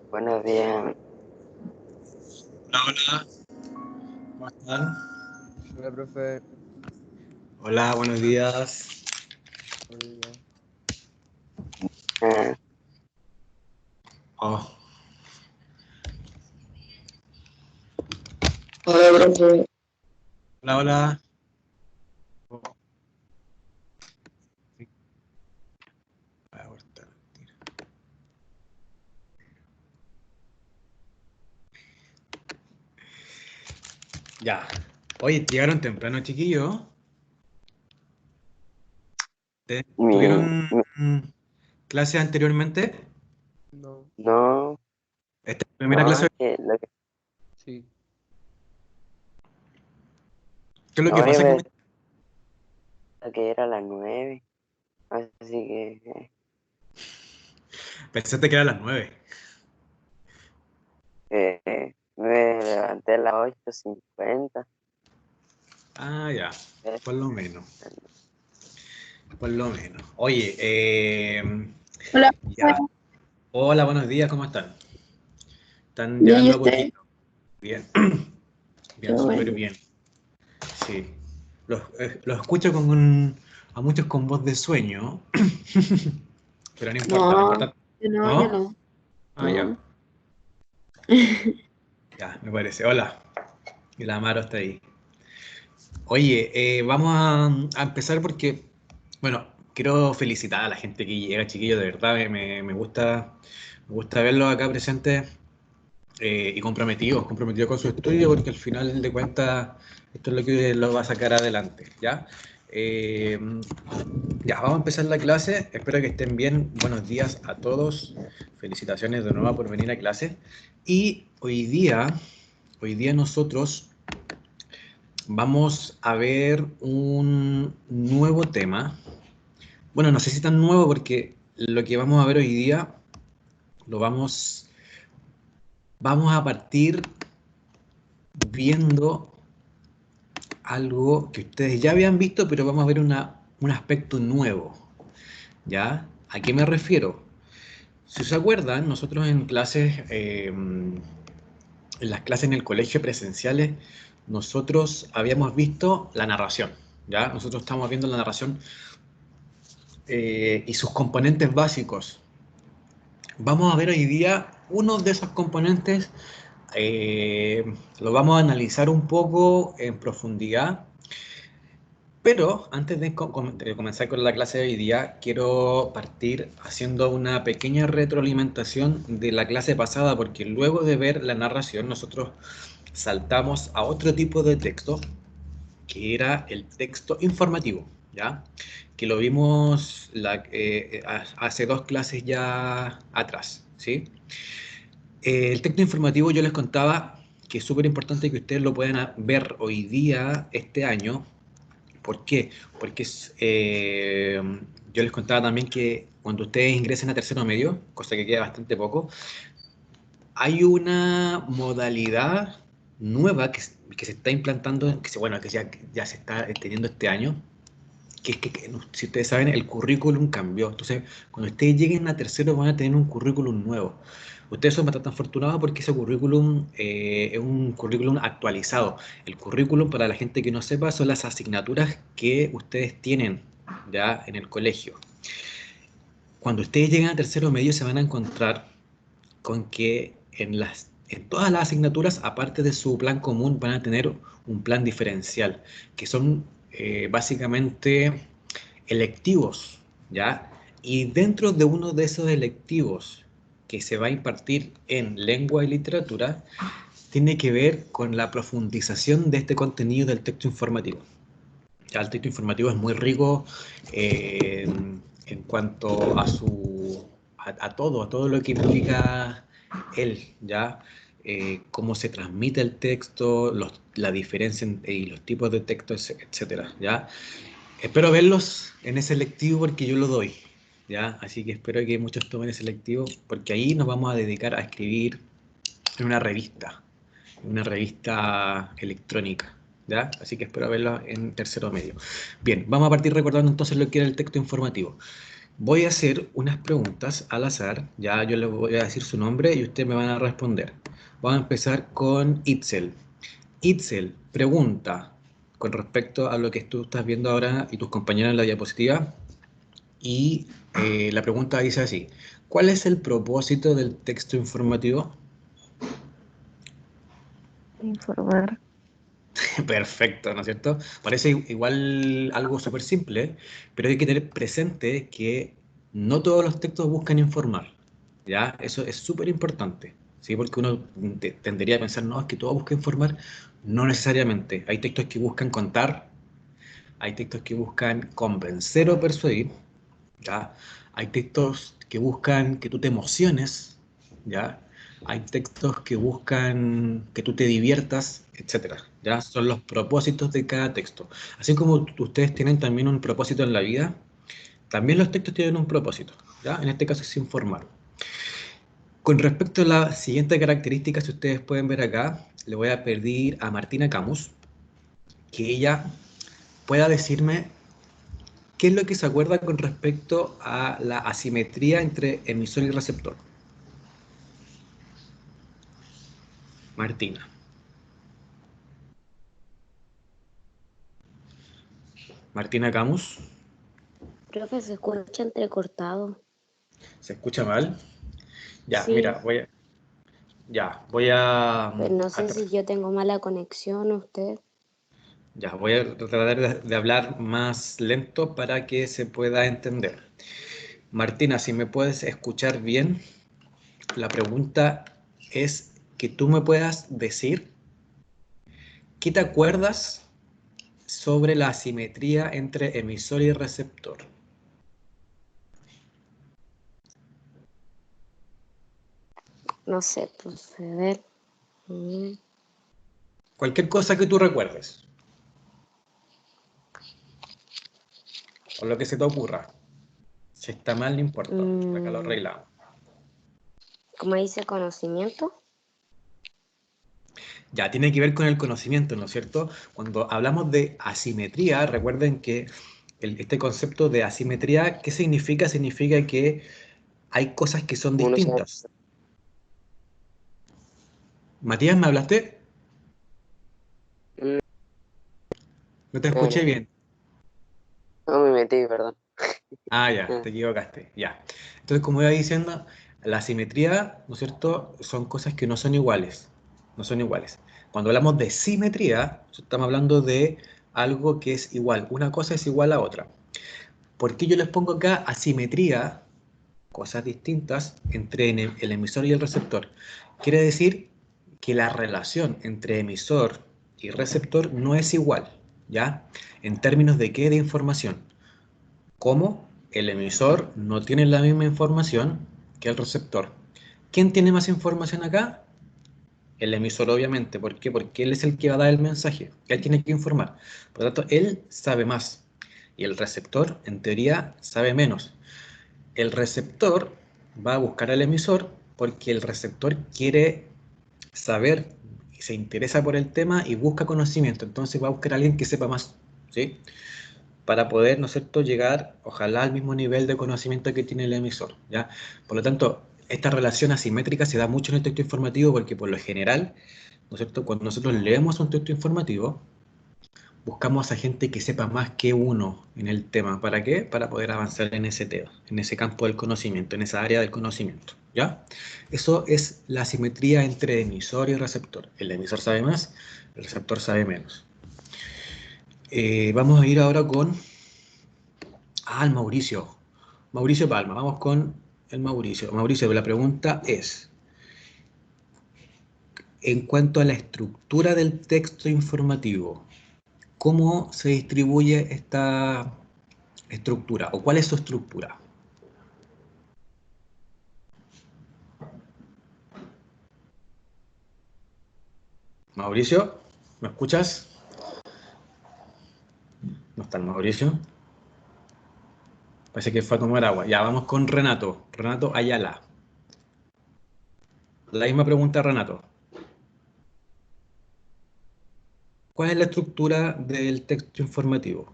Buenos días. Hola, hola, ¿cómo están? Hola, profe. Hola, buenos días. Buenos días. Ah, Oh, Hola, profe. hola, hola. Oh, sí, voy a cortar. Ya. Oye, llegaron temprano, chiquillos. Mi, ¿Tuvieron mi- clases anteriormente? No, no, ¿Esta es la primera no, clase? es que sí. ¿Qué es lo que no, yo pasa? Que pensaba que era a las 9, así que pensaste que era a las 9. me levanté a las 8:50. Ah, ya. Eh, Por lo menos. Por lo menos. Oye, Hola, ya. Hola, buenos días, ¿cómo están? Están bien, ¿y llegando a usted? poquito. Bien. Qué Bien, súper bueno. bien. Sí. Los escucho a muchos con voz de sueño, pero no importa, lo No, importante. yo ¿No? no. Ah, ya, No. ya, me parece. Hola, y la Amaro está ahí. Oye, vamos a empezar porque, bueno, quiero felicitar a la gente que llega, chiquillo, de verdad, me gusta verlos acá presentes y comprometidos con su estudio, porque al final de cuentas esto es lo que los va a sacar adelante, ¿ya? Eh, Ya, vamos a empezar la clase. Espero que estén bien. Buenos días a todos. Felicitaciones de nuevo por venir a clase. Y hoy día nosotros vamos a ver un nuevo tema. Bueno, no sé si tan nuevo porque lo que vamos a ver hoy día lo vamos a partir viendo algo que ustedes ya habían visto, pero vamos a ver un aspecto nuevo. ¿Ya? ¿A qué me refiero? Si se acuerdan, nosotros en las clases en el colegio presenciales, nosotros habíamos visto la narración, ¿ya? Nosotros estamos viendo la narración y sus componentes básicos. Vamos a ver hoy día uno de esos componentes, lo vamos a analizar un poco en profundidad. Pero antes de comenzar con la clase de hoy día, quiero partir haciendo una pequeña retroalimentación de la clase pasada, porque luego de ver la narración, nosotros saltamos a otro tipo de texto, que era el texto informativo, ¿ya? Que lo vimos hace dos clases ya atrás, ¿sí? El texto informativo yo les contaba que es súper importante que ustedes lo puedan ver hoy día, este año. ¿Por qué? Porque yo les contaba también que cuando ustedes ingresen a tercero medio, cosa que queda bastante poco, hay una modalidad nueva que se está implantando, bueno, que ya se está teniendo este año, que es que, no, si ustedes saben, el currículum cambió. Entonces, cuando ustedes lleguen a tercero van a tener un currículum nuevo. Ustedes son bastante afortunados porque ese currículum es un currículum actualizado. El currículum, para la gente que no sepa, son las asignaturas que ustedes tienen ya en el colegio. Cuando ustedes lleguen a tercero medio se van a encontrar con que en todas las asignaturas, aparte de su plan común, van a tener un plan diferencial, que son básicamente electivos, ¿ya? Y dentro de uno de esos electivos que se va a impartir en lengua y literatura, tiene que ver con la profundización de este contenido del texto informativo. Ya el texto informativo es muy rico en cuanto a todo lo que implica él, ¿ya? Cómo se transmite el texto, la diferencia y los tipos de texto, etcétera, ¿ya? Espero verlos en ese selectivo porque yo lo doy, ¿ya? Así que espero que muchos tomen ese selectivo porque ahí nos vamos a dedicar a escribir en una revista electrónica, ¿ya? Así que espero verlo en tercero medio. Bien, vamos a partir recordando entonces lo que era el texto informativo. voy a hacer unas preguntas al azar. Ya yo le voy a decir su nombre y ustedes me van a responder. Vamos a empezar con Itzel. Itzel, pregunta con respecto a lo que tú estás viendo ahora y tus compañeros en la diapositiva. Y la pregunta dice así: ¿cuál es el propósito del texto informativo? Informar. Perfecto, ¿no es cierto? Parece igual algo súper simple, pero hay que tener presente que no todos los textos buscan informar, ¿ya? Eso es súper importante, ¿sí? Porque uno tendería a pensar, no, es que todo busca informar. No necesariamente. Hay textos que buscan contar, hay textos que buscan convencer o persuadir, ¿ya? Hay textos que buscan que tú te emociones, ¿ya? Hay textos que buscan que tú te diviertas, etcétera, ¿ya? Son los propósitos de cada texto. Así como ustedes tienen también un propósito en la vida, también los textos tienen un propósito, ¿ya? En este caso es informar. Con respecto a la siguiente característica, si ustedes pueden ver acá, le voy a pedir a Martina Camus que ella pueda decirme qué es lo que se acuerda con respecto a la asimetría entre emisor y receptor. Martina. Martina Camus. Profe, se escucha entrecortado. ¿Se escucha mal? Ya, mira, Sí, voy pues no sé si yo tengo mala conexión, usted. voy a tratar de hablar más lento para que se pueda entender. Martina, si me puedes escuchar bien, la pregunta es que tú me puedas decir qué te acuerdas sobre la asimetría entre emisor y receptor. No sé, profe, a ver. Mm, Cualquier cosa que tú recuerdes, o lo que se te ocurra. Si está mal, no importa. Acá lo mm, arreglamos. ¿Cómo dice conocimiento? Ya, tiene que ver con el conocimiento, ¿no es cierto? Cuando hablamos de asimetría, recuerden que este concepto de asimetría, ¿qué significa? Significa que hay cosas que son Uno sabe. distintas. Matías, ¿me hablaste? Mm, No te No, escuché no, bien. no me metí, perdón. Ah, ya, Ah, te equivocaste. Ya. Entonces, como iba diciendo, la asimetría, ¿no es cierto? Son cosas que no son iguales. No son iguales. Cuando hablamos de simetría, estamos hablando de algo que es igual. Una cosa es igual a otra. ¿Por qué yo les pongo acá asimetría? Cosas distintas entre el emisor y el receptor. Quiere decir que la relación entre emisor y receptor no es igual, ¿ya? ¿En términos de qué? De información. ¿Cómo? El emisor no tiene la misma información que el receptor. ¿Quién tiene más información acá? El emisor, obviamente. ¿Por qué? Porque él es el que va a dar el mensaje. Él tiene que informar. Por lo tanto, él sabe más. Y el receptor, en teoría, sabe menos. El receptor va a buscar al emisor porque el receptor quiere saber y se interesa por el tema y busca conocimiento. Entonces va a buscar a alguien que sepa más, ¿sí? Para poder, ¿no es cierto?, llegar, ojalá, al mismo nivel de conocimiento que tiene el emisor, ¿ya? Por lo tanto, esta relación asimétrica se da mucho en el texto informativo porque, por lo general, ¿no es cierto?, cuando nosotros leemos un texto informativo, buscamos a gente que sepa más que uno en el tema. ¿Para qué? Para poder avanzar en ese tema, en ese campo del conocimiento, en esa área del conocimiento, ¿ya? Eso es la simetría entre emisor y receptor. El emisor sabe más, el receptor sabe menos. Vamos a ir ahora con... Ah, el Mauricio. Mauricio Palma, vamos con el Mauricio. Mauricio, la pregunta es, en cuanto a la estructura del texto informativo, ¿cómo se distribuye esta estructura o cuál es su estructura? Mauricio, ¿me escuchas? No está el Mauricio. Parece que fue a tomar agua. Ya, vamos con Renato. Renato Ayala. La misma pregunta, Renato. ¿Cuál es la estructura del texto informativo?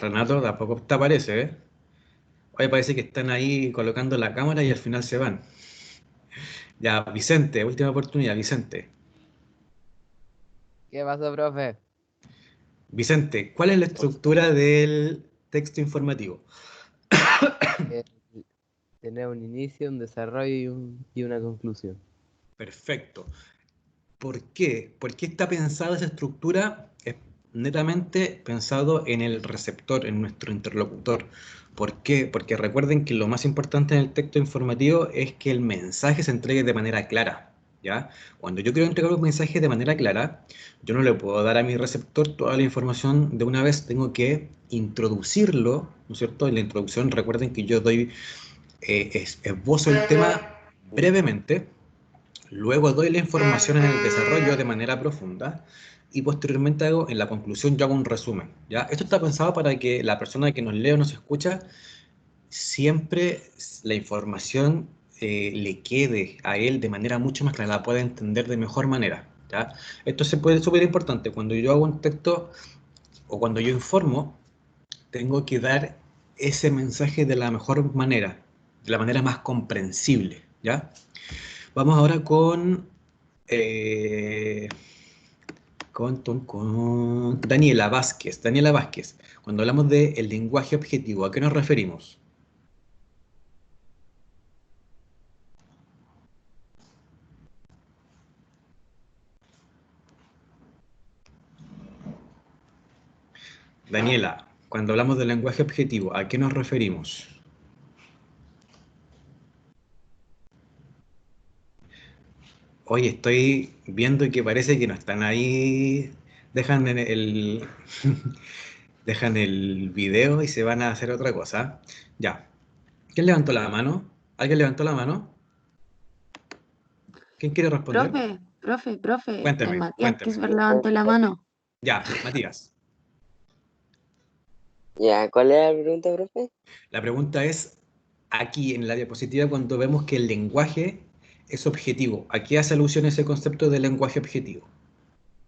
Renato, tampoco te aparece, ¿eh? Oye, parece que están ahí colocando la cámara y al final se van. Ya, Vicente, última oportunidad, Vicente. ¿Qué pasó, profe? Vicente, ¿cuál es la estructura del texto informativo? Eh, Tener un inicio, un desarrollo y una conclusión. Perfecto. ¿Por qué? ¿Por qué está pensada esa estructura? Es netamente pensado en el receptor, en nuestro interlocutor. ¿Por qué? Porque recuerden que lo más importante en el texto informativo es que el mensaje se entregue de manera clara, ¿ya? Cuando yo quiero entregar un mensaje de manera clara, yo no le puedo dar a mi receptor toda la información de una vez, tengo que introducirlo, ¿no es cierto? En la introducción, recuerden que yo doy, esbozo el tema brevemente. Luego doy la información en el desarrollo de manera profunda y posteriormente en la conclusión yo hago un resumen, ¿ya? Esto está pensado para que la persona que nos lee o nos escucha siempre la información le quede a él de manera mucho más clara, la pueda entender de mejor manera, ¿ya? Esto se puede súper importante. Cuando yo hago un texto o cuando yo informo, tengo que dar ese mensaje de la mejor manera, de la manera más comprensible, ¿ya? Vamos ahora eh, con Daniela Vázquez. Daniela Vázquez, cuando hablamos del lenguaje objetivo, ¿a qué nos referimos? Daniela, cuando hablamos del lenguaje objetivo, ¿a qué nos referimos? Hoy estoy viendo que parece que no están ahí, dejan dejan el video y se van a hacer otra cosa. Ya. ¿Quién levantó la mano? ¿Alguien levantó la mano? ¿Quién quiere responder? Profe, Cuénteme, Matías cuénteme. Kisber levantó la mano. Ya, Matías. Ya, ¿cuál era la pregunta, profe? La pregunta es, aquí en la diapositiva, cuando vemos que el lenguaje es objetivo, ¿a qué hace alusión ese concepto de lenguaje objetivo?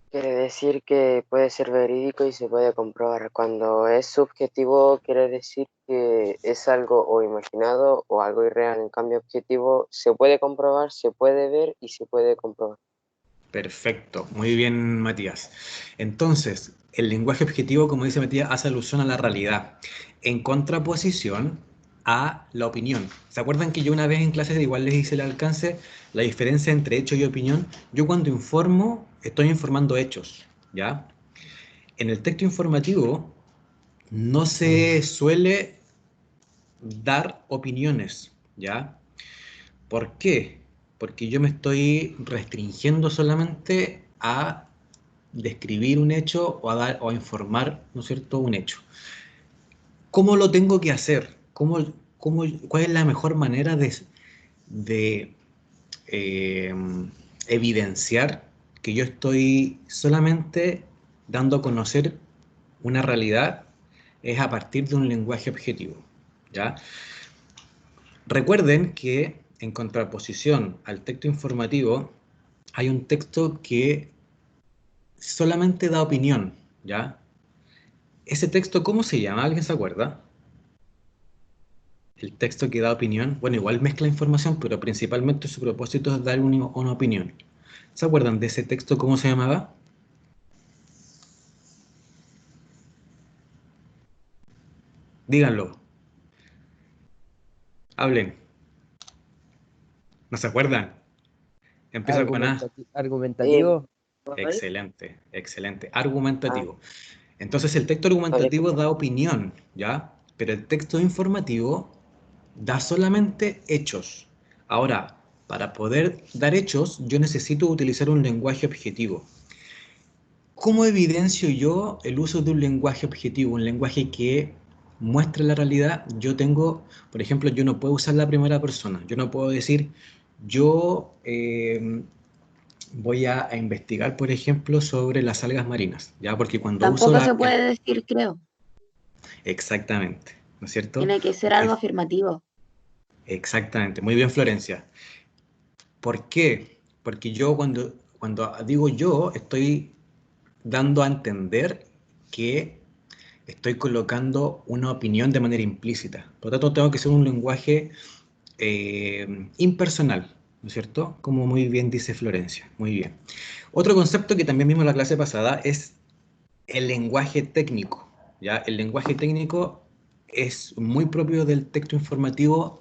Quiere decir que puede ser verídico y se puede comprobar. Cuando es subjetivo, quiere decir que es algo o imaginado o algo irreal. En cambio, objetivo se puede comprobar, se puede ver y se puede comprobar. Perfecto, muy bien, Matías. Entonces, el lenguaje objetivo, como dice Matías, hace alusión a la realidad, en contraposición a la opinión. ¿Se acuerdan que yo una vez en clases igual les hice el alcance, la diferencia entre hecho y opinión? Yo cuando informo, estoy informando hechos, ¿ya? En el texto informativo no se suele dar opiniones, ¿ya? ¿Por qué? Porque yo me estoy restringiendo solamente a describir un hecho o a, dar, o a informar, ¿no es cierto?, un hecho. ¿Cómo lo tengo que hacer? ¿Cuál es la mejor manera de eh, evidenciar que yo estoy solamente dando a conocer una realidad? Es a partir de un lenguaje objetivo, ¿ya? Recuerden que en contraposición al texto informativo hay un texto que solamente da opinión, ¿ya? Ese texto, ¿cómo se llama? ¿Alguien se acuerda? El texto que da opinión, bueno, igual mezcla información, pero principalmente su propósito es dar una opinión. ¿Se acuerdan de ese texto cómo se llamaba? Díganlo, hablen. ¿No se acuerdan? Empieza con A. Eh, Argumentativo. Excelente, excelente. ah, Argumentativo. Entonces el texto habría que- argumentativo da opinión, ¿ya? Pero el texto informativo da solamente hechos. Ahora, para poder dar hechos, yo necesito utilizar un lenguaje objetivo. ¿Cómo evidencio yo el uso de un lenguaje objetivo? Un lenguaje que muestre la realidad. Yo tengo, por ejemplo, yo no puedo usar la primera persona. Yo no puedo decir, yo voy a investigar, por ejemplo, sobre las algas marinas, ¿ya? Porque cuando uso Tampoco se puede decir creo. Exactamente, ¿no es cierto? Tiene que ser Porque algo afirmativo. exactamente, muy bien, Florencia. ¿Por qué? Porque yo cuando digo yo, estoy dando a entender que estoy colocando una opinión de manera implícita. Por lo tanto, tengo que ser un lenguaje impersonal, ¿no es cierto? Como muy bien dice Florencia. Muy bien. Otro concepto que también vimos en la clase pasada es el lenguaje técnico, ¿ya? El lenguaje técnico es muy propio del texto informativo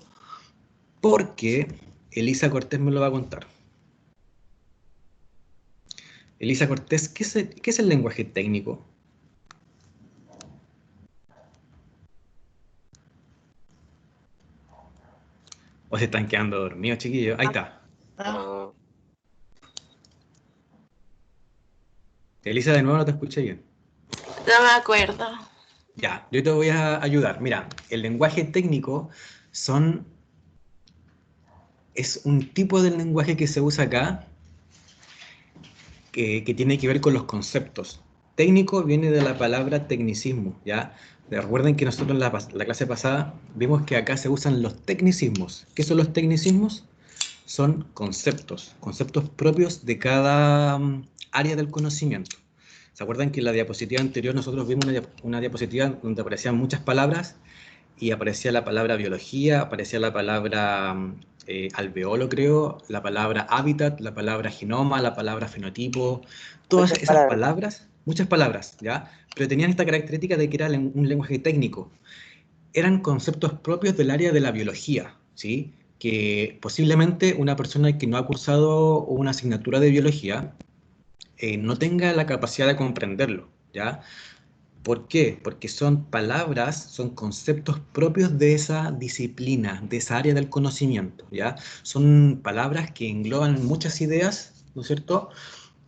porque Elisa Cortés me lo va a contar. Elisa Cortés, ¿qué es el lenguaje técnico? ¿O se están quedando dormidos, chiquillos? Ahí está. No, Elisa, de nuevo no te escuché bien. No me acuerdo. Ya, yo te voy a ayudar. Mira, el lenguaje técnico es un tipo de lenguaje que se usa acá que tiene que ver con los conceptos. Técnico viene de la palabra tecnicismo, ¿ya? Recuerden que nosotros en la clase pasada vimos que acá se usan los tecnicismos. ¿Qué son los tecnicismos? Son conceptos propios de cada área del conocimiento. ¿Se acuerdan que en la diapositiva anterior nosotros vimos una diapositiva donde aparecían muchas palabras y aparecía la palabra biología, aparecía la palabra alveolo, creo, la palabra hábitat, la palabra genoma, la palabra fenotipo, todas muchas esas palabras. palabras, muchas palabras, ¿ya? Pero tenían esta característica de que era un lenguaje técnico. Eran conceptos propios del área de la biología, ¿sí? Que posiblemente una persona que no ha cursado una asignatura de biología no tenga la capacidad de comprenderlo, ¿ya? ¿Por qué? Porque son palabras, son conceptos propios de esa disciplina, de esa área del conocimiento, ¿ya? Son palabras que engloban muchas ideas, ¿no es cierto?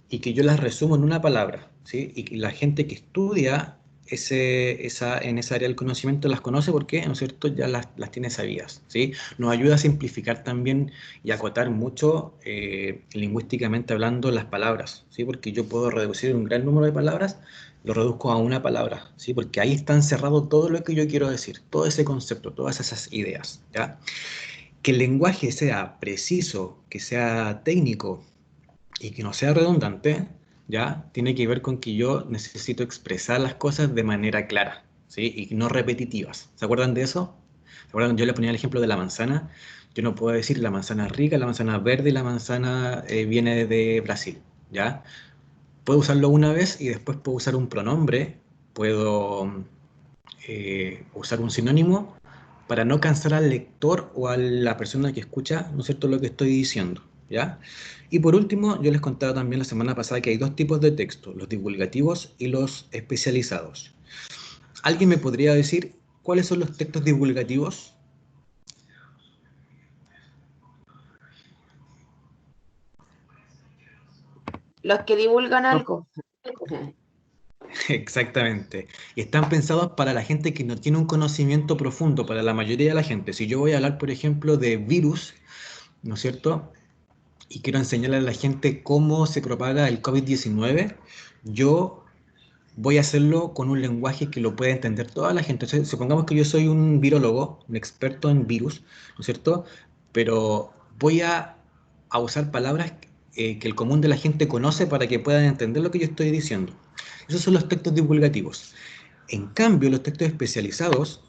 Y que yo las resumo en una palabra, ¿sí? Y que la gente que estudia en esa área del conocimiento las conoce porque, ¿no es cierto?, ya las tiene sabidas, ¿sí? Nos ayuda a simplificar también y acotar mucho lingüísticamente hablando las palabras, ¿sí? Porque yo puedo reducir un gran número de palabras, lo reduzco a una palabra, ¿sí? Porque ahí está encerrado todo lo que yo quiero decir, todo ese concepto, todas esas ideas, ¿ya? Que el lenguaje sea preciso, que sea técnico, y que no sea redundante, ¿ya? Tiene que ver con que yo necesito expresar las cosas de manera clara, ¿sí? Y no repetitivas. ¿Se acuerdan de eso? ¿Se acuerdan? Yo le ponía el ejemplo de la manzana. Yo no puedo decir la manzana es rica, la manzana es verde y la manzana viene de Brasil, ¿ya? Puedo usarlo una vez y después puedo usar un pronombre, puedo usar un sinónimo para no cansar al lector o a la persona que escucha, ¿no es cierto?, lo que estoy diciendo, ¿ya? Y por último, yo les contaba también la semana pasada que hay dos tipos de textos, los divulgativos y los especializados. ¿Alguien me podría decir cuáles son los textos divulgativos? Los que divulgan algo. Exactamente. Y están pensados para la gente que no tiene un conocimiento profundo, para la mayoría de la gente. Si yo voy a hablar, por ejemplo, de virus, ¿no es cierto?, y quiero enseñarle a la gente cómo se propaga el COVID-19, yo voy a hacerlo con un lenguaje que lo pueda entender toda la gente. Entonces, supongamos que yo soy un virólogo, un experto en virus, ¿no es cierto? Pero voy a usar palabras que el común de la gente conoce para que puedan entender lo que yo estoy diciendo. Esos son los textos divulgativos. En cambio, los textos especializados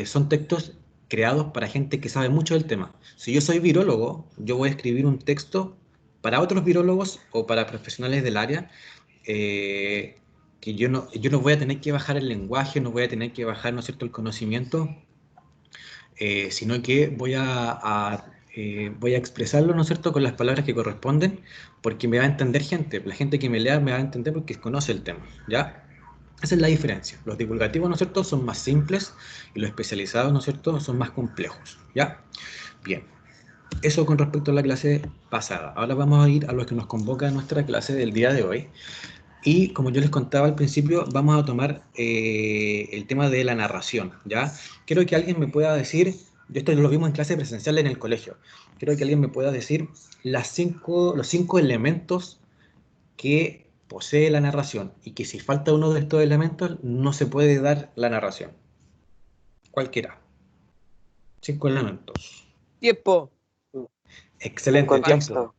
son textos creados para gente que sabe mucho del tema. Si yo soy virólogo, yo voy a escribir un texto para otros virólogos o para profesionales del área que yo no voy a tener que bajar el lenguaje, no voy a tener que bajar, ¿no es cierto?, el conocimiento, sino que voy a expresarlo, ¿no es cierto?, con las palabras que corresponden, porque me va a entender gente. La gente que me lea me va a entender porque conoce el tema, ¿ya? Esa es la diferencia. Los divulgativos, ¿no es cierto?, son más simples y los especializados, ¿no es cierto?, son más complejos, ¿ya? Bien. Eso con respecto a la clase pasada. Ahora vamos a ir a lo que nos convoca a nuestra clase del día de hoy. Y como yo les contaba al principio, vamos a tomar el tema de la narración, ¿ya? Quiero que alguien me pueda decir, esto lo vimos en clase presencial en el colegio, quiero que alguien me pueda decir los 5 elementos que posee la narración y que si falta uno de estos elementos no se puede dar la narración. Cualquiera. 5 elementos. Tiempo. Excelente, tiempo. Contexto.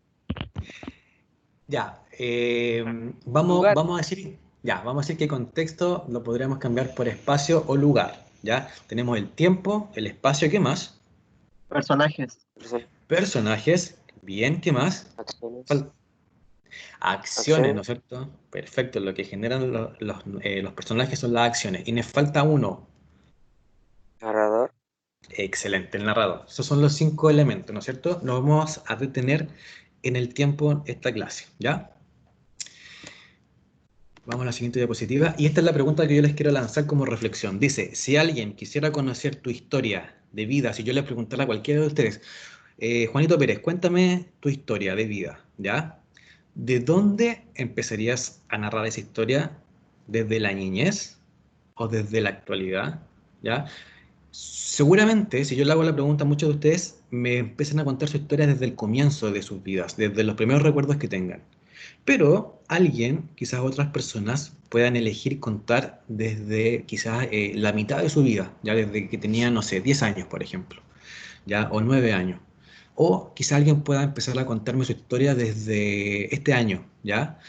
Ya, Lugar. vamos a decir Ya, vamos a decir que contexto lo podríamos cambiar por espacio o lugar, ¿ya? Tenemos el tiempo, el espacio, ¿qué más? Personajes. Personajes, bien, ¿qué más? Acciones. Acciones, ¿no es cierto? Perfecto, lo que generan los personajes son las acciones. Y nos falta uno. Narrador. Excelente, el narrador. Esos son los 5 elementos, ¿no es cierto? Nos vamos a detener en el tiempo esta clase, ¿ya? Vamos a la siguiente diapositiva. Y esta es la pregunta que yo les quiero lanzar como reflexión. Dice, si alguien quisiera conocer tu historia de vida, si yo le preguntara a cualquiera de ustedes, Juanito Pérez, cuéntame tu historia de vida, ¿ya? ¿De dónde empezarías a narrar esa historia? ¿Desde la niñez o desde la actualidad? ¿Ya? Seguramente, si yo le hago la pregunta a muchos de ustedes, me empiezan a contar su historia desde el comienzo de sus vidas, desde los primeros recuerdos que tengan. Pero alguien, quizás otras personas, puedan elegir contar desde quizás la mitad de su vida, ya desde que tenía, no sé, 10 años, por ejemplo, ya, o 9 años. O quizás alguien pueda empezar a contarme su historia desde este año, ¿ya?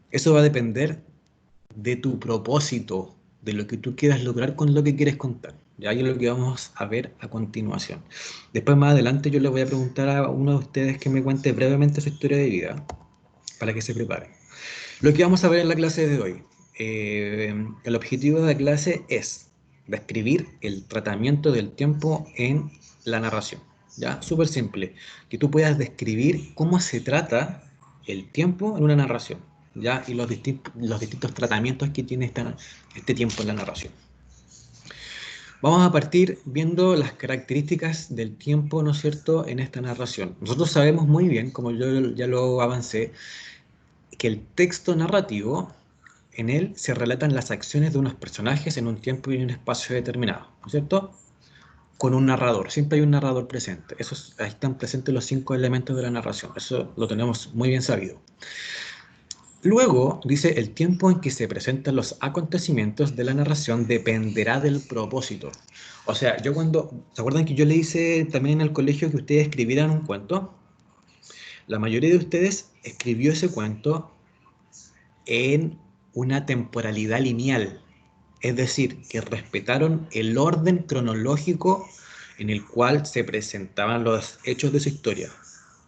Eso va a depender de tu propósito, de lo que tú quieras lograr con lo que quieres contar. Ya es lo que vamos a ver a continuación. Después, más adelante, yo le voy a preguntar a uno de ustedes que me cuente brevemente su historia de vida, para que se preparen. Lo que vamos a ver en la clase de hoy. El objetivo de la clase es describir el tratamiento del tiempo en la narración. ¿Ya? Súper simple. Que tú puedas describir cómo se trata el tiempo en una narración. ¿Ya? Y los distintos tratamientos que tiene este tiempo en la narración. Vamos a partir viendo las características del tiempo, ¿no es cierto?, en esta narración. Nosotros sabemos muy bien, como yo ya lo avancé, que el texto narrativo, en él se relatan las acciones de unos personajes en un tiempo y en un espacio determinado, ¿no es cierto? Con un narrador, siempre hay un narrador presente. Ahí están presentes los 5 elementos de la narración, eso lo tenemos muy bien sabido. Luego, dice, el tiempo en que se presentan los acontecimientos de la narración dependerá del propósito. O sea, ¿se acuerdan que yo le hice también en el colegio que ustedes escribieran un cuento? La mayoría de ustedes escribió ese cuento en una temporalidad lineal, es decir, que respetaron el orden cronológico en el cual se presentaban los hechos de su historia.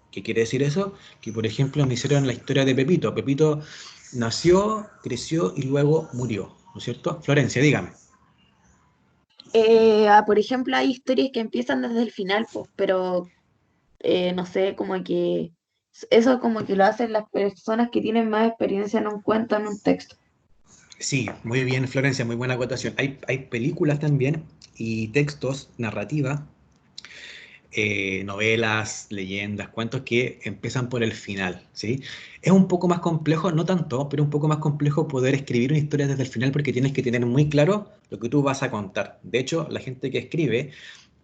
¿Qué quiere decir eso? Que, por ejemplo, me hicieron la historia de Pepito. Pepito nació, creció y luego murió, ¿no es cierto? Florencia, dígame. Por ejemplo, hay historias que empiezan desde el final, pues, pero no sé, como que eso como que lo hacen las personas que tienen más experiencia en un cuento, en un texto. Sí, muy bien, Florencia, muy buena acotación. Hay películas también y textos, narrativa, novelas, leyendas, cuentos que empiezan por el final, ¿sí? Es un poco más complejo, no tanto, pero un poco más complejo poder escribir una historia desde el final porque tienes que tener muy claro lo que tú vas a contar. De hecho, la gente que escribe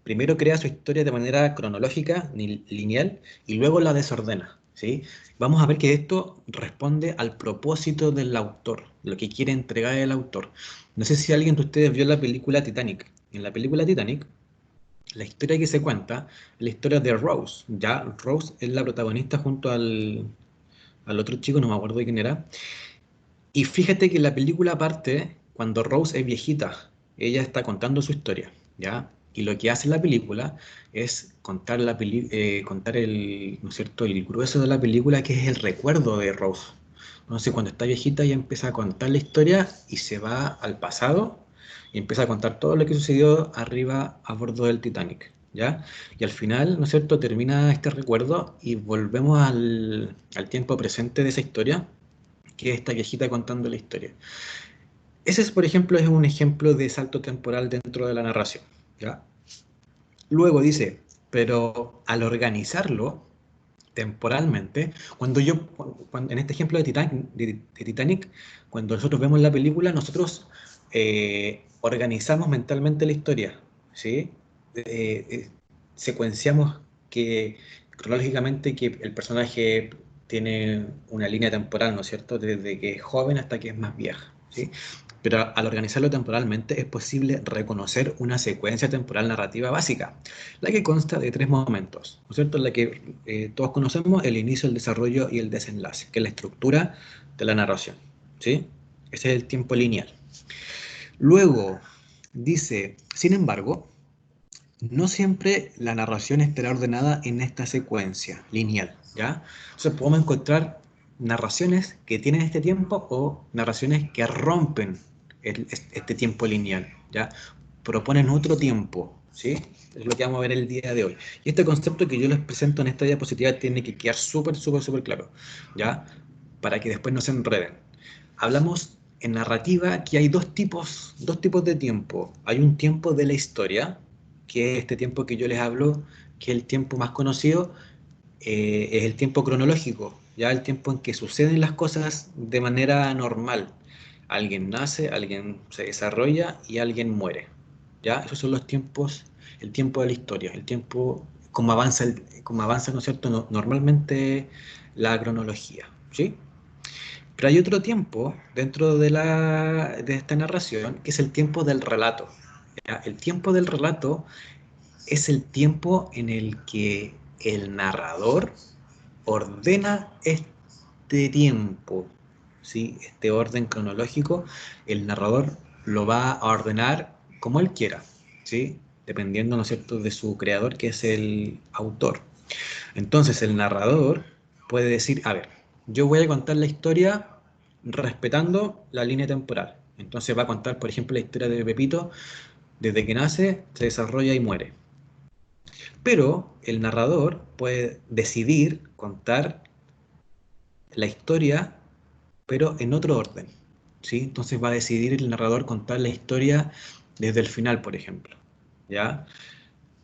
primero crea su historia de manera cronológica, lineal, y luego la desordena, ¿sí? Vamos a ver que esto responde al propósito del autor, lo que quiere entregar el autor. No sé si alguien de ustedes vio la película Titanic. En la película Titanic, la historia que se cuenta es la historia de Rose. Ya Rose es la protagonista junto al otro chico, no me acuerdo de quién era. Y fíjate que la película parte cuando Rose es viejita. Ella está contando su historia, ¿ya? Y lo que hace la película es contar contar ¿no es cierto?, el grueso de la película, que es el recuerdo de Rose. Entonces, cuando está viejita, ella empieza a contar la historia y se va al pasado y empieza a contar todo lo que sucedió arriba a bordo del Titanic, ¿ya? Y al final, ¿no es cierto?, termina este recuerdo y volvemos al tiempo presente de esa historia, que es esta viejita contando la historia. Ese, por ejemplo, es un ejemplo de salto temporal dentro de la narración, ¿ya? Luego dice, pero al organizarlo temporalmente, en este ejemplo de Titanic, cuando nosotros vemos la película, nosotros organizamos mentalmente la historia, ¿sí? Secuenciamos cronológicamente que el personaje tiene una línea temporal, ¿no es cierto?, desde que es joven hasta que es más vieja, ¿sí? Pero al organizarlo temporalmente es posible reconocer una secuencia temporal narrativa básica, la que consta de 3 momentos, ¿no es cierto?, en la que todos conocemos: el inicio, el desarrollo y el desenlace, que es la estructura de la narración, ¿sí? Ese es el tiempo lineal. Luego, dice, sin embargo, no siempre la narración estará ordenada en esta secuencia lineal, ¿ya? Entonces podemos encontrar narraciones que tienen este tiempo o narraciones que rompen este tiempo lineal, ¿ya? Proponen otro tiempo, ¿sí? Es lo que vamos a ver el día de hoy. Y este concepto que yo les presento en esta diapositiva tiene que quedar súper, súper, súper claro, ¿ya? Para que después no se enreden. Hablamos en narrativa que hay dos tipos de tiempo. Hay un tiempo de la historia, que es este tiempo que yo les hablo, que es el tiempo más conocido, es el tiempo cronológico, ya el tiempo en que suceden las cosas de manera normal. Alguien nace, alguien se desarrolla y alguien muere. ¿Ya? Esos son los tiempos, el tiempo de la historia, el tiempo como avanza, ¿no es cierto? Normalmente la cronología, ¿sí? Pero hay otro tiempo dentro de esta narración que es el tiempo del relato. ¿Ya? El tiempo del relato es el tiempo en el que el narrador ordena este tiempo, ¿sí? Este orden cronológico, el narrador lo va a ordenar como él quiera, ¿sí? Dependiendo, ¿no es cierto?, de su creador, que es el autor. Entonces el narrador puede decir, a ver, yo voy a contar la historia respetando la línea temporal. Entonces va a contar, por ejemplo, la historia de Pepito desde que nace, se desarrolla y muere. Pero el narrador puede decidir contar la historia, pero en otro orden, ¿sí? Entonces va a decidir el narrador contar la historia desde el final, por ejemplo, ¿ya?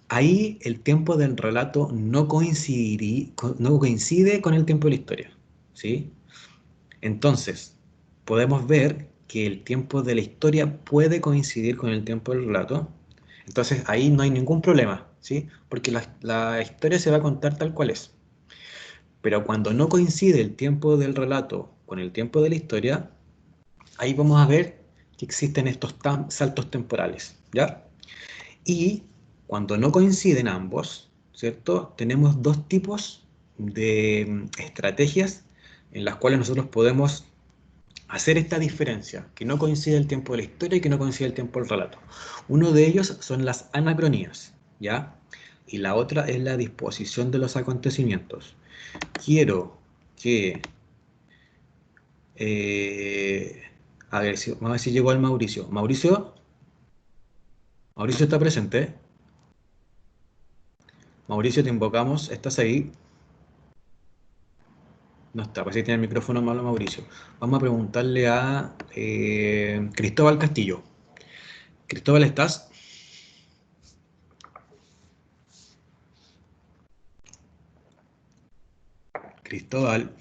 Ahí el tiempo del relato no coincide con el tiempo de la historia, ¿sí? Entonces, podemos ver que el tiempo de la historia puede coincidir con el tiempo del relato. Entonces, ahí no hay ningún problema, ¿sí? Porque la historia se va a contar tal cual es. Pero cuando no coincide el tiempo del relato con el tiempo de la historia, ahí vamos a ver que existen estos saltos temporales, ¿ya? Y cuando no coinciden ambos, ¿cierto? Tenemos dos tipos de estrategias en las cuales nosotros podemos hacer esta diferencia, que no coincide el tiempo de la historia y que no coincide el tiempo del relato. Uno de ellos son las anacronías, ¿ya? Y la otra es la disposición de los acontecimientos. Quiero que... a ver, vamos a ver si llegó el Mauricio. Mauricio, Mauricio está presente. Mauricio, te invocamos. ¿Estás ahí? No está, parece que tiene el micrófono malo Mauricio. Vamos a preguntarle a Cristóbal Castillo. Cristóbal, ¿estás? Cristóbal.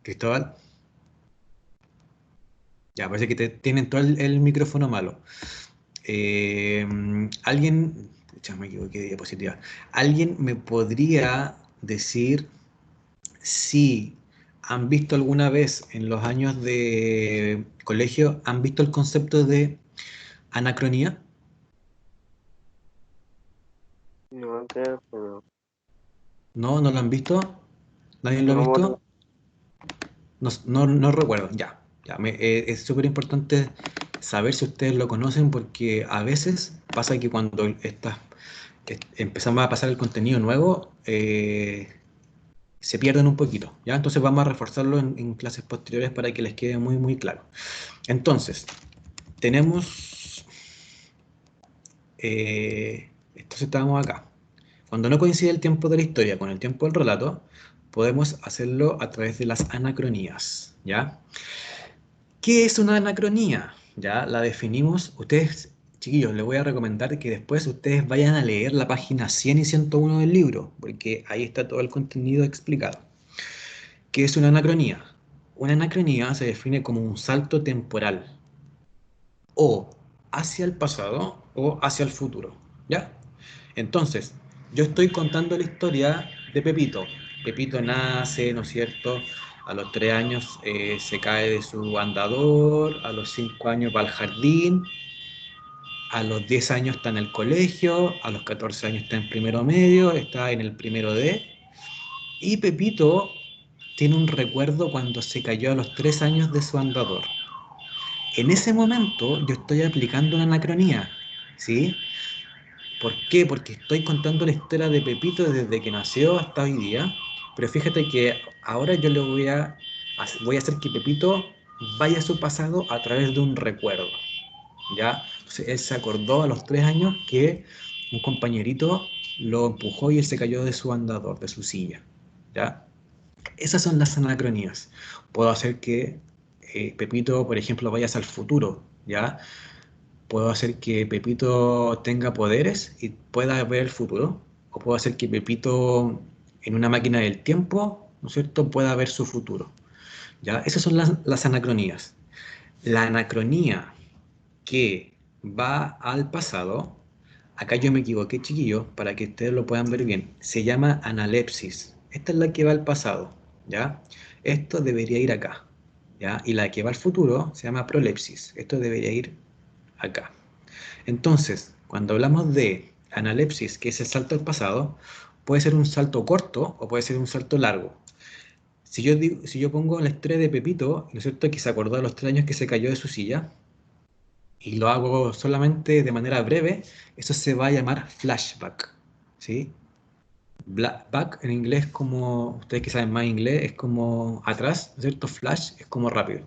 Cristóbal. Ya, parece que tienen todo el micrófono malo. Alguien, ya me equivoqué de diapositiva. ¿Alguien me podría decir si han visto alguna vez en los años de colegio, han visto el concepto de anacronía? No, creo que no. ¿No? ¿No lo han visto? ¿Nadie lo ha No, visto? No recuerdo, ya. Es súper importante saber si ustedes lo conocen porque a veces pasa que cuando empezamos a pasar el contenido nuevo, se pierden un poquito, ¿ya? Entonces vamos a reforzarlo en clases posteriores para que les quede muy, muy claro. Entonces, tenemos... entonces estábamos acá. Cuando no coincide el tiempo de la historia con el tiempo del relato, podemos hacerlo a través de las anacronías, ¿ya? ¿Qué es una anacronía? Ya la definimos. Ustedes, chiquillos, les voy a recomendar que después ustedes vayan a leer la página 100 y 101 del libro, porque ahí está todo el contenido explicado. ¿Qué es una anacronía? Una anacronía se define como un salto temporal, o hacia el pasado o hacia el futuro, ¿ya? Entonces, yo estoy contando la historia de Pepito. Pepito nace, ¿no es cierto? A los 3 años se cae de su andador, a los 5 años va al jardín, a los 10 años está en el colegio, a los 14 años está en primero medio, está en el primero D, y Pepito tiene un recuerdo cuando se cayó a los 3 años de su andador. En ese momento yo estoy aplicando una anacronía, ¿sí? ¿Por qué? Porque estoy contando la historia de Pepito desde que nació hasta hoy día, pero fíjate que ahora yo le voy a hacer que Pepito vaya a su pasado a través de un recuerdo, ¿ya? Entonces él se acordó a los 3 años que un compañerito lo empujó y él se cayó de su andador, de su silla, ¿ya? Esas son las anacronías. Puedo hacer que Pepito, por ejemplo, vaya hacia el futuro, ¿ya? Puedo hacer que Pepito tenga poderes y pueda ver el futuro. O puedo hacer que Pepito, en una máquina del tiempo, ¿no es cierto?, pueda ver su futuro, ¿ya? Esas son las anacronías. La anacronía que va al pasado, acá yo me equivoqué, chiquillos, para que ustedes lo puedan ver bien, se llama analepsis. Esta es la que va al pasado, ¿ya? Esto debería ir acá, ¿ya? Y la que va al futuro se llama prolepsis. Esto debería ir acá. Entonces, cuando hablamos de analepsis, que es el salto al pasado, puede ser un salto corto o puede ser un salto largo. Si yo pongo la historia de Pepito, ¿no es cierto?, que se acordó a los 3 años que se cayó de su silla, y lo hago solamente de manera breve, eso se va a llamar flashback, ¿sí? Back en inglés, como ustedes que saben más inglés, es como atrás, ¿no es cierto? Flash es como rápido,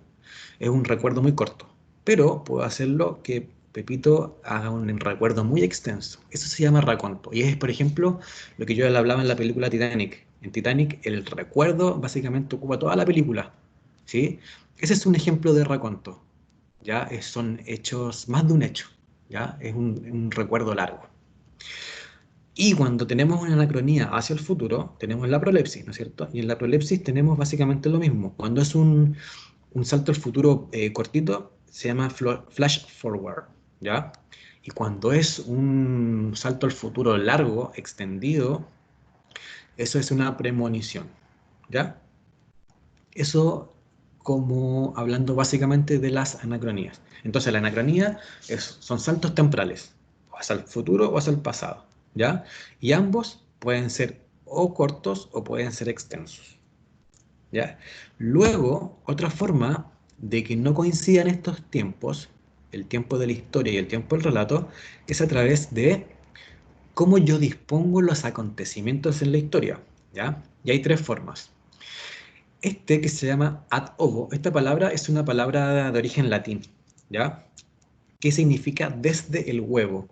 es un recuerdo muy corto, pero puedo hacerlo que Pepito haga un recuerdo muy extenso. Eso se llama raconto, y es, por ejemplo, lo que yo le hablaba en la película Titanic. En Titanic el recuerdo básicamente ocupa toda la película, ¿sí? Ese es un ejemplo de raconto. ¿Ya? Son hechos, más de un hecho, ¿ya? Es un recuerdo largo. Y cuando tenemos una anacronía hacia el futuro, tenemos la prolepsis, ¿no es cierto? Y en la prolepsis tenemos básicamente lo mismo. Cuando es un salto al futuro cortito, se llama flash forward, ¿ya? Y cuando es un salto al futuro largo, extendido, eso es una premonición, ¿ya? Eso como hablando básicamente de las anacronías. Entonces la anacronía son saltos temporales, o hacia el futuro o hacia el pasado, ¿ya? Y ambos pueden ser o cortos o pueden ser extensos, ¿ya? Luego, otra forma de que no coincidan estos tiempos, el tiempo de la historia y el tiempo del relato, es a través de cómo yo dispongo los acontecimientos en la historia, ¿ya? Y hay 3 formas. Que se llama ad ovo, esta palabra es una palabra de origen latín, ¿ya? Que significa desde el huevo.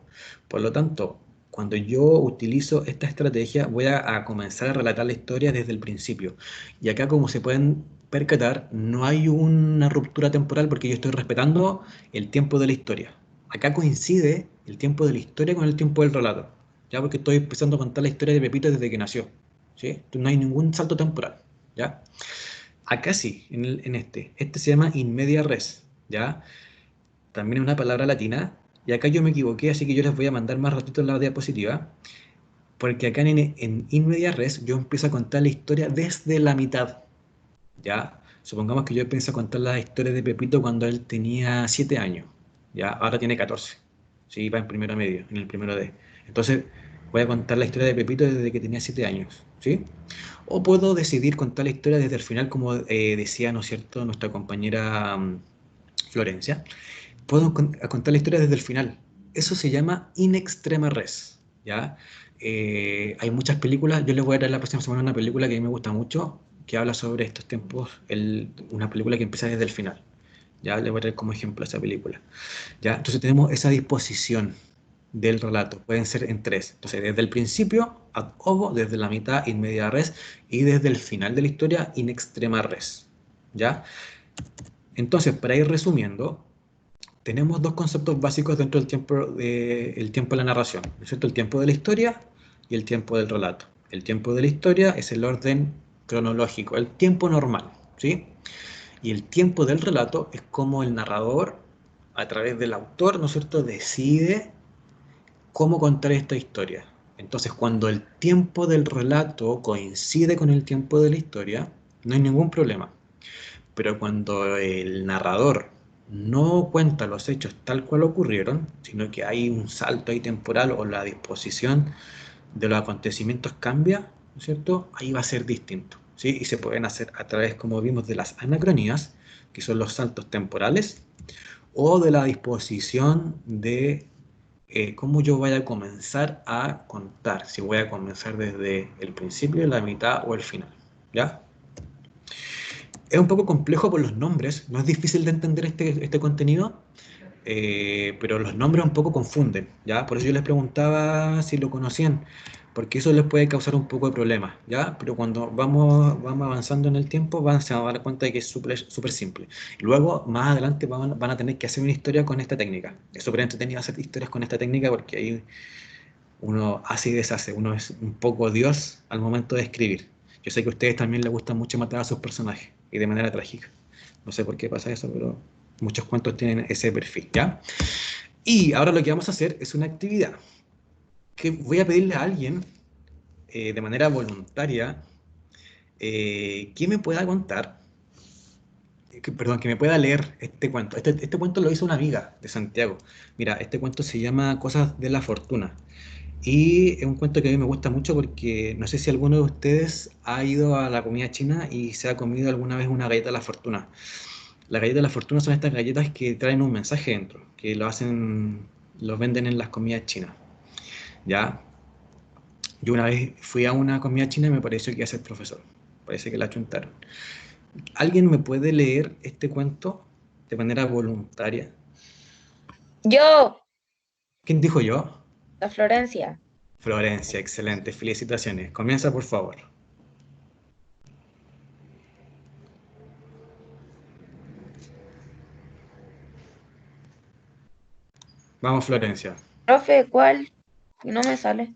Por lo tanto, cuando yo utilizo esta estrategia, voy a comenzar a relatar la historia desde el principio. Y acá, como se pueden percatar, no hay una ruptura temporal porque yo estoy respetando el tiempo de la historia. Acá coincide el tiempo de la historia con el tiempo del relato, ¿ya? Porque estoy empezando a contar la historia de Pepito desde que nació, ¿sí? Entonces, no hay ningún salto temporal, ¿ya? Acá sí, en este. Este se llama in media res, ¿ya? También es una palabra latina. Y acá yo me equivoqué, así que yo les voy a mandar más ratito la diapositiva. Porque acá en in media res yo empiezo a contar la historia desde la mitad, ¿ya? Supongamos que yo empiezo a contar la historia de Pepito cuando él tenía 7 años, ¿ya? Ahora tiene 14, ¿sí? Va en primero medio, en el primero D. Entonces voy a contar la historia de Pepito desde que tenía 7 años, ¿sí? O puedo decidir contar la historia desde el final, como decía, ¿no es cierto?, nuestra compañera Florencia. Puedo contar la historia desde el final. Eso se llama in extrema res, ¿ya? Hay muchas películas, yo les voy a traer la próxima semana una película que a mí me gusta mucho, que habla sobre estos tiempos, una película que empieza desde el final. Ya les voy a traer como ejemplo esa película. ¿Ya? Entonces tenemos esa disposición del relato, pueden ser en 3. Entonces, desde el principio, ad ovo, desde la mitad, in media res, y desde el final de la historia, in extrema res, ¿ya? Entonces, para ir resumiendo, tenemos 2 conceptos básicos dentro del tiempo de la narración, ¿no es cierto? El tiempo de la historia y el tiempo del relato. El tiempo de la historia es el orden cronológico, el tiempo normal, ¿sí? Y el tiempo del relato es como el narrador, a través del autor, ¿no es cierto?, decide cómo contar esta historia. Entonces, cuando el tiempo del relato coincide con el tiempo de la historia, no hay ningún problema. Pero cuando el narrador no cuenta los hechos tal cual ocurrieron, sino que hay un salto ahí temporal o la disposición de los acontecimientos cambia, ¿no es cierto? Ahí va a ser distinto, ¿sí? Y se pueden hacer a través, como vimos, de las anacronías, que son los saltos temporales, o de la disposición de cómo yo voy a comenzar a contar, si voy a comenzar desde el principio, la mitad o el final, ¿ya? Es un poco complejo por los nombres, no es difícil de entender este contenido, pero los nombres un poco confunden, ¿ya? Por eso yo les preguntaba si lo conocían, porque eso les puede causar un poco de problemas, ¿ya? Pero cuando vamos avanzando en el tiempo, se van a dar cuenta de que es súper simple. Luego, más adelante, van a tener que hacer una historia con esta técnica. Es súper entretenido hacer historias con esta técnica porque ahí uno hace y deshace, uno es un poco Dios al momento de escribir. Yo sé que a ustedes también les gusta mucho matar a sus personajes, y de manera trágica. No sé por qué pasa eso, pero muchos cuentos tienen ese perfil, ¿ya? Y ahora lo que vamos a hacer es una actividad que voy a pedirle a alguien de manera voluntaria que me pueda contar, perdón, que me pueda leer este cuento. Este cuento lo hizo una amiga de Santiago. Mira, este cuento se llama Cosas de la Fortuna. Y es un cuento que a mí me gusta mucho porque no sé si alguno de ustedes ha ido a la comida china y se ha comido alguna vez una galleta de la fortuna. Las galletas de la fortuna son estas galletas que traen un mensaje dentro, que los venden en las comidas chinas. ¿Ya? Yo una vez fui a una comida china y me pareció que iba a ser profesor. Parece que la chuntaron. ¿Alguien me puede leer este cuento de manera voluntaria? Yo, ¿Quién dijo yo? la Florencia. Florencia, excelente, felicitaciones. Comienza, por favor. Vamos, Florencia. Profe, ¿cuál? Y no me sale.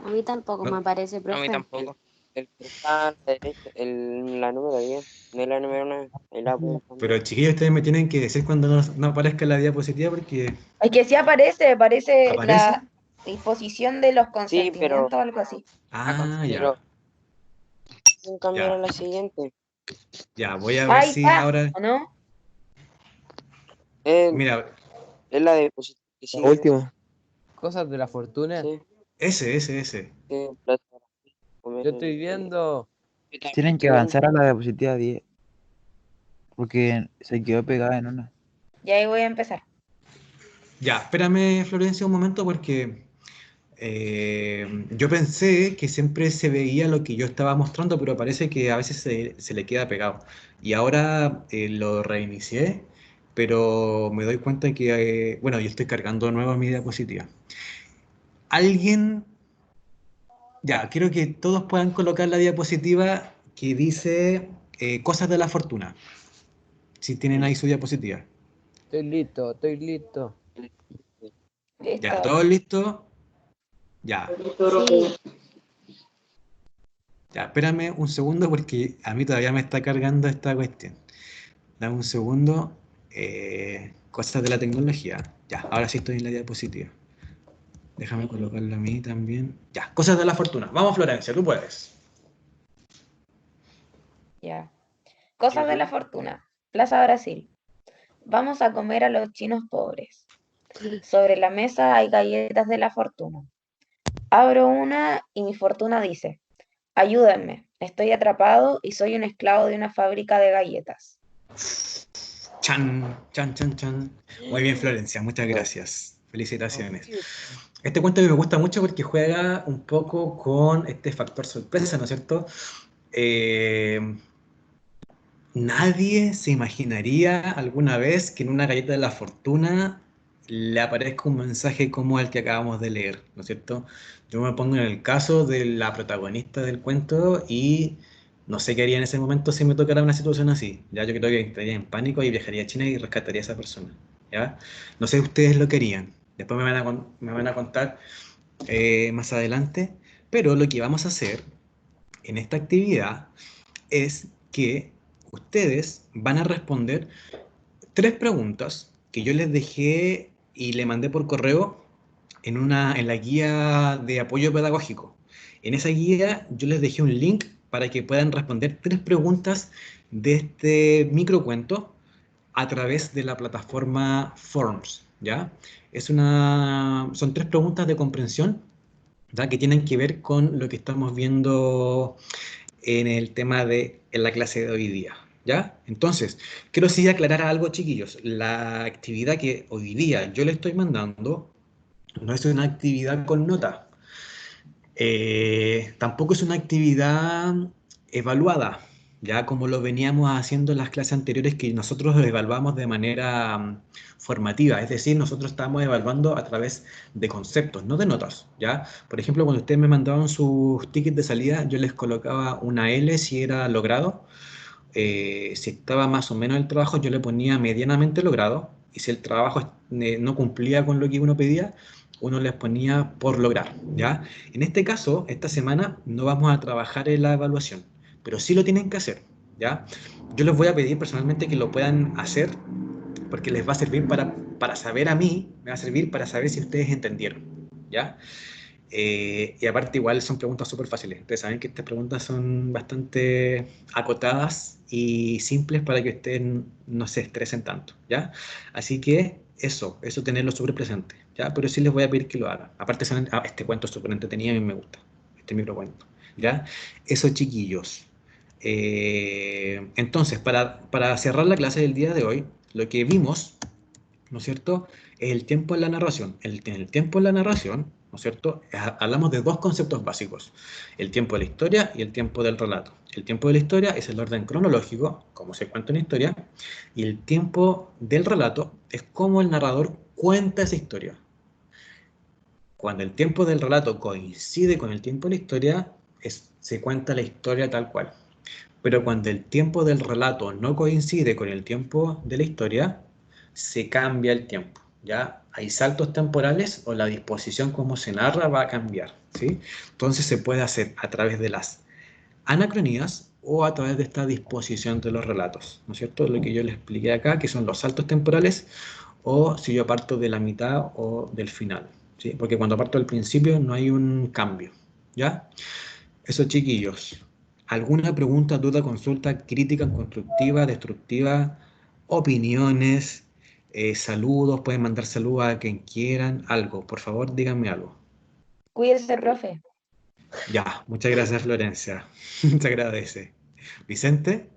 A mí tampoco me No, aparece, A mí profe. tampoco. El que está a la derecha, la número 10, no es la número 9, el apunta. pero chiquillos, ustedes me tienen que decir cuando no aparezca la diapositiva porque Es que sí aparece aparece. la disposición de los Sí, pero, consentimientos o algo así. Ah, pero ya, ¿pueden cambiar a ya, la siguiente? ya. Voy a ver Ahí si está, ahora. ¿o no? Es, Mira, es la de que La sigue, última. Cosas de la fortuna. sí, ese. sí, plata, comer, Yo estoy viendo. yo también Tienen que estoy viendo. avanzar a la diapositiva 10, porque se quedó pegada en una. Y ahí voy a empezar. Ya, espérame, Florencia, un momento porque yo pensé que siempre se veía lo que yo estaba mostrando, pero parece que a veces se le queda pegado. Y ahora lo reinicié, pero me doy cuenta que, bueno, yo estoy cargando de nuevo mi diapositiva. ¿Alguien? Ya, quiero que todos puedan colocar la diapositiva que dice Cosas de la Fortuna, si tienen ahí su diapositiva. Estoy listo, estoy listo. Ya, Listo. ¿todos listos? Ya. Sí, Ya, espérame un segundo porque a mí todavía me está cargando esta cuestión. Dame un segundo. Cosas de la tecnología. Ya, ahora sí estoy en la diapositiva. Déjame colocarlo a mí también. Ya, cosas de la fortuna. Vamos, Florencia, tú puedes. Ya. Cosas de la fortuna. Plaza Brasil. Vamos a comer a los chinos pobres. Sobre la mesa hay galletas de la fortuna. Abro una y mi fortuna dice, ayúdenme, estoy atrapado y soy un esclavo de una fábrica de galletas. Chan, chan, chan, chan. Muy bien, Florencia, muchas gracias. Felicitaciones. Este cuento a mí me gusta mucho porque juega un poco con este factor sorpresa, ¿no es cierto? Nadie se imaginaría alguna vez que en una galleta de la fortuna le aparezca un mensaje como el que acabamos de leer, ¿no es cierto? Yo me pongo en el caso de la protagonista del cuento y no sé qué haría en ese momento si me tocara una situación así. Ya yo creo que estaría en pánico y viajaría a China y rescataría a esa persona. ¿Ya? No sé ustedes lo querían. Después me van a contar más adelante. Pero lo que vamos a hacer en esta actividad es que ustedes van a responder 3 preguntas que yo les dejé y le mandé por correo en la guía de apoyo pedagógico. En esa guía yo les dejé un link para que puedan responder 3 preguntas de este microcuento a través de la plataforma Forms, ¿ya? Son 3 preguntas de comprensión, ¿ya? Que tienen que ver con lo que estamos viendo en la clase de hoy día, ¿ya? Entonces, quiero sí aclarar algo, chiquillos. La actividad que hoy día yo le estoy mandando no es una actividad con nota. Tampoco es una actividad evaluada, ya como lo veníamos haciendo en las clases anteriores que nosotros evaluamos de manera formativa, es decir, nosotros estábamos evaluando a través de conceptos, no de notas, ¿ya? Por ejemplo, cuando ustedes me mandaban sus tickets de salida, yo les colocaba una L si era logrado, si estaba más o menos el trabajo, yo le ponía medianamente logrado, y si el trabajo no cumplía con lo que uno pedía, uno les ponía por lograr, ¿ya? En este caso, esta semana no vamos a trabajar en la evaluación, pero sí lo tienen que hacer, ¿ya? Yo les voy a pedir personalmente que lo puedan hacer, porque les va a servir para saber a mí, me va a servir para saber si ustedes entendieron, ¿ya? Y aparte igual son preguntas súper fáciles. Ustedes saben que estas preguntas son bastante acotadas y simples para que ustedes no se estresen tanto, ¿ya? Así que eso tenerlo súper presente, ¿ya? Pero sí les voy a pedir que lo hagan. Aparte, este cuento es súper entretenido y a mí me gusta, este microcuento, ¿ya? Eso, chiquillos. Entonces, para cerrar la clase del día de hoy, lo que vimos, ¿no es cierto? El tiempo en la narración. En el tiempo en la narración, ¿no es cierto? Hablamos de dos conceptos básicos, el tiempo de la historia y el tiempo del relato. El tiempo de la historia es el orden cronológico, como se cuenta una historia, y el tiempo del relato es cómo el narrador cuenta esa historia. Cuando el tiempo del relato coincide con el tiempo de la historia, se cuenta la historia tal cual. Pero cuando el tiempo del relato no coincide con el tiempo de la historia, se cambia el tiempo, ¿ya? Hay saltos temporales o la disposición como se narra va a cambiar, ¿sí? Entonces se puede hacer a través de las anacronías o a través de esta disposición de los relatos, ¿no es cierto? Lo que yo les expliqué acá, que son los saltos temporales, o si yo parto de la mitad o del final, ¿sí? Porque cuando parto del principio no hay un cambio, ¿ya? Eso, chiquillos. ¿Alguna pregunta, duda, consulta, crítica, constructiva, destructiva, opiniones, saludos? Pueden mandar saludos a quien quieran, algo. Por favor, díganme algo. Cuídese, profe. Ya, muchas gracias, Florencia. Se agradece. Vicente.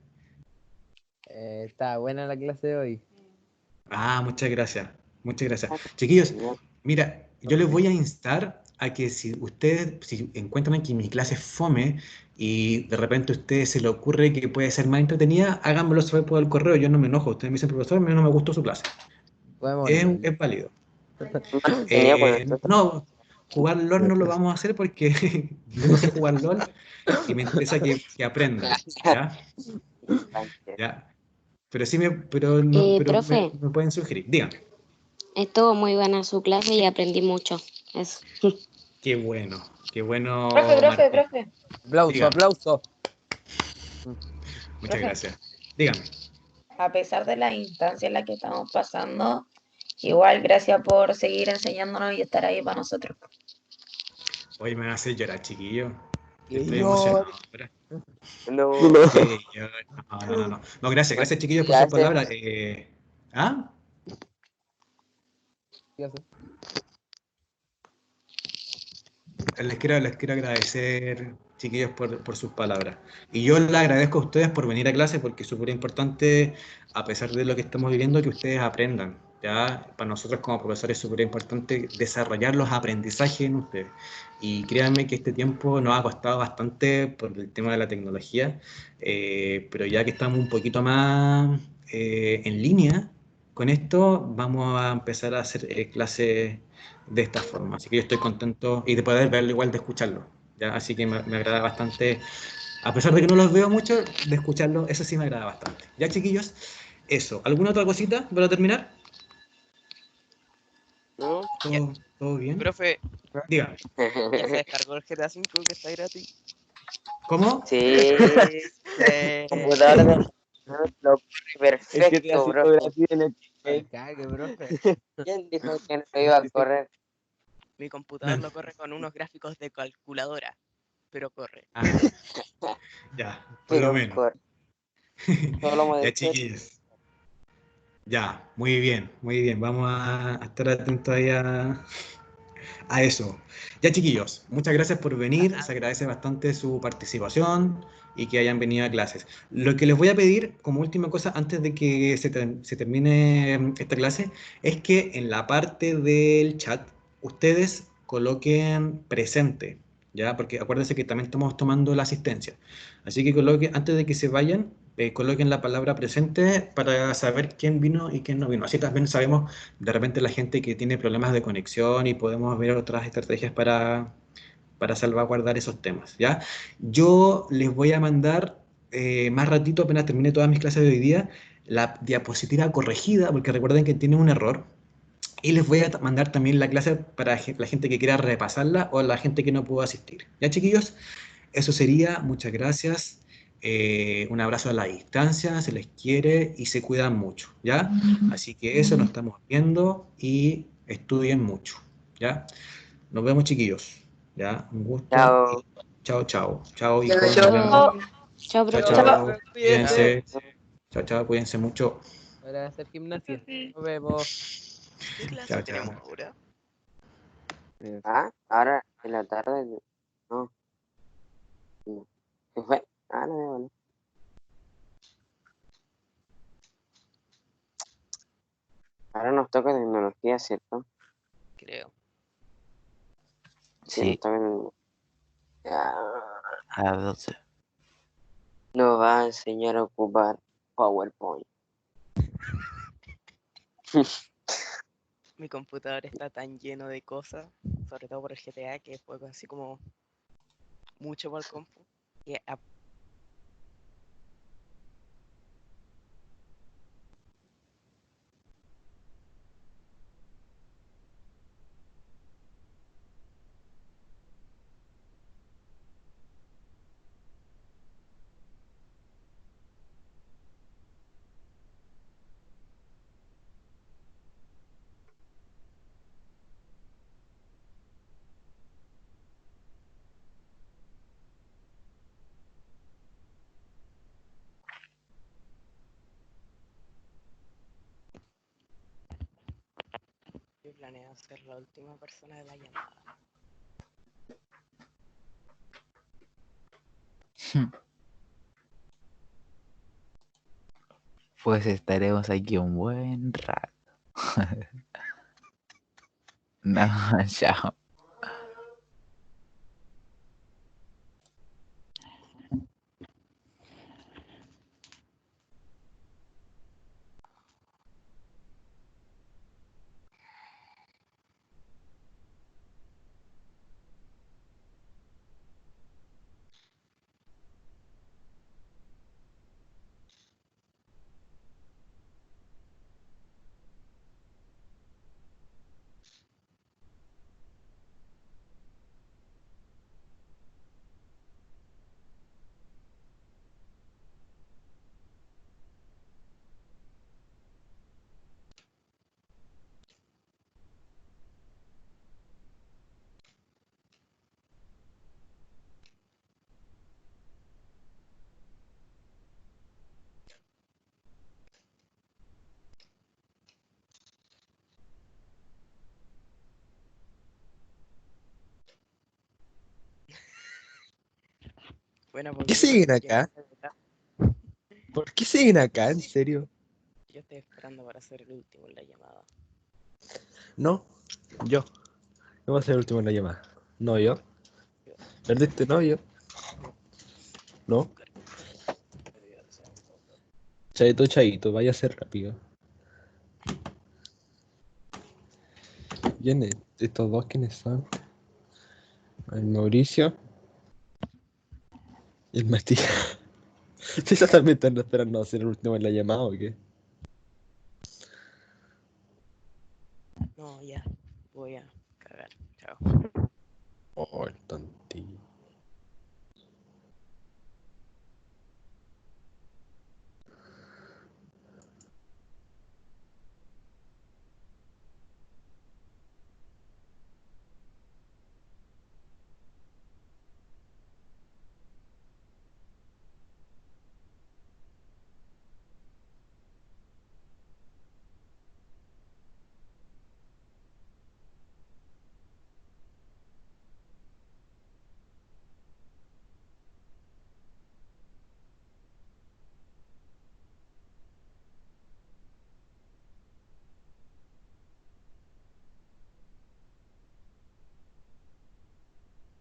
Está buena la clase de hoy. Ah, muchas gracias. Muchas gracias. Chiquillos, mira, yo les voy a instar a que si ustedes, si encuentran que mi clase es fome y de repente a ustedes se le ocurre que puede ser más entretenida, háganmelo saber por el correo. Yo no me enojo. Ustedes me dicen, profesor, a mí no me gustó su clase. Podemos Es, LOL. es válido. Tenía con esto. No, jugar LOL no lo vamos a hacer porque yo no sé jugar LOL y me interesa que aprendan, ¿ya? ¿Ya? Pero sí Profe, me pueden sugerir. Díganme. estuvo muy buena su clase y aprendí mucho. Eso. Qué bueno, Profe, Martín. profe. Aplauso, Dígame. aplauso. Muchas Profe, gracias. Dígame. a pesar de las instancias en las que estamos pasando, igual gracias por seguir enseñándonos y estar ahí para nosotros. Hoy me van a hacer llorar, chiquillo. Que Estoy yo. emocionado ahora. No, No. No, gracias, chiquillos, por sus clase. palabras. ¿Ah? ¿Qué hace? Les quiero agradecer, chiquillos, por sus palabras. Y yo les agradezco a ustedes por venir a clase porque es súper importante, a pesar de lo que estamos viviendo, que ustedes aprendan. ¿Ya? Para nosotros como profesores es súper importante desarrollar los aprendizajes en ustedes. Y créanme que este tiempo nos ha costado bastante por el tema de la tecnología, pero ya que estamos un poquito más en línea con esto, vamos a empezar a hacer clases de esta forma. Así que yo estoy contento y de poder verlo igual de escucharlo. ¿Ya? Así que me agrada bastante, a pesar de que no los veo mucho, de escucharlo, eso sí me agrada bastante. Ya, chiquillos, eso. ¿Alguna otra cosita para terminar? ¿No? ¿Todo bien? Profe, Dígame. ¿ya se descargó el GTA V que está gratis? ¿Cómo? Sí, Eh, computador de lo corre Es que te ha perfecto, sido bro. gratis en el Me cague, profe. ¿Quién dijo que no iba a correr? mi computador lo corre con unos gráficos de calculadora, pero corre. Ah, ya, por lo Pero menos. corre. Solo Ya, modificar. chiquillos. Ya, muy bien, muy bien. Vamos a estar atentos ahí A eso. Ya, chiquillos, muchas gracias por venir. Se agradece bastante su participación y que hayan venido a clases. Lo que les voy a pedir como última cosa antes de que se termine esta clase es que en la parte del chat ustedes coloquen presente, ¿ya? Porque acuérdense que también estamos tomando la asistencia. Así que coloquen, antes de que se vayan, coloquen la palabra presente para saber quién vino y quién no vino. Así también sabemos de repente la gente que tiene problemas de conexión y podemos ver otras estrategias para salvaguardar esos temas, ¿ya? Yo les voy a mandar más ratito, apenas termine todas mis clases de hoy día, la diapositiva corregida, porque recuerden que tiene un error. Y les voy a mandar también la clase para la gente que quiera repasarla o la gente que no pudo asistir. ¿Ya, chiquillos? Eso sería, muchas gracias. Un abrazo a la distancia, se les quiere y se cuidan mucho, ¿ya? Así que eso, nos estamos viendo y estudien mucho, ¿ya? Nos vemos, chiquillos, ¿ya? Un gusto. Chao. Chao, chao. Chao, Chao, hijos. Nos vemos. Chao. Chao, Chao, profe. chao. Cuídense. Cuídense. Chao, chao. Cuídense mucho. Para hacer gimnasia. Nos vemos. ¿Qué clase Chao, tenemos chao. ahora? Ah, ahora en la tarde. No. No. ¿Qué fue? Ah, no veo, no. Ahora nos toca tecnología, ¿cierto? Creo. Sí, Sí, nos toca Ah, a las 12. nos va a enseñar a ocupar PowerPoint. Mi computador está tan lleno de cosas, sobre todo por el GTA, que fue así como mucho por el compu. Y yo planeo ser la última persona de la llamada. Pues estaremos aquí un buen rato. No, chao. Bueno, ¿Por pues qué Bruno, siguen yo acá? no sé de nada. ¿Por qué siguen acá? ¿En serio? Yo estoy esperando para ser el último en la llamada. No, yo. No voy a ser el último en la llamada. No, yo. ¿Perdiste? No, yo. No. Chaito, chaito, vaya a ser rápido. ¿Quiénes? ¿Estos dos quiénes son? El Mauricio y el Matías. ¿Ustedes también están esperando a ser el último en la llamada o qué? No, ya. Voy a cagar. Chao.